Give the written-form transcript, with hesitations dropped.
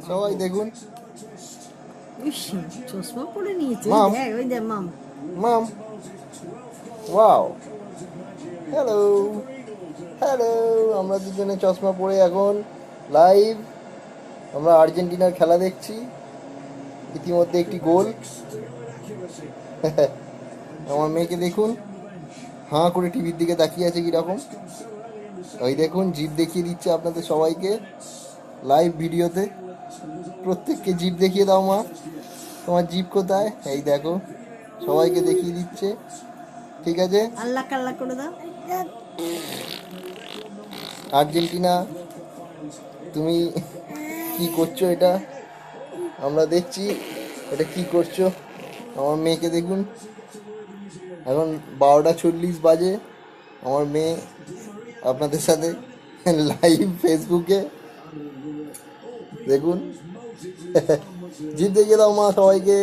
সবাই দেখুন। ইস, চশমা পরে নিয়েছে। মাম। দেখ, ওই দেখ মাম। মাম, ওয়াও, হ্যালো, হ্যালো। আমরা দুজনে চশমা পরে এখন লাইভ আমরা আর্জেন্টিনার খেলা দেখছি। ইতিমধ্যে একটি গোল। আমার মেয়েকে দেখুন, হাঁ করে টিভির দিকে তাকিয়ে আছে কীরকম। ওই দেখুন, জিভ দেখিয়ে দিচ্ছে আপনাদের সবাইকে লাইভ ভিডিওতে। প্রত্যেককে জিভ দেখিয়ে দাও মা, তোমার জিভ কোথায়? এই দেখো, সবাইকে দেখিয়ে দিচ্ছে। ঠিক আছে, আল্লাহ কাল্লা করে দাও। আর্জেন্টিনা তুমি কি করছো? এটা আমরা দেখছি, এটা কি করছো। আমার মেয়েকে দেখুন, এখন 12:40 বাজে। আমার মেয়ে আপনাদের সাথে লাইভ ফেসবুকে দেখুন। জিভ দেখিয়ে দাও মা সবাইকে।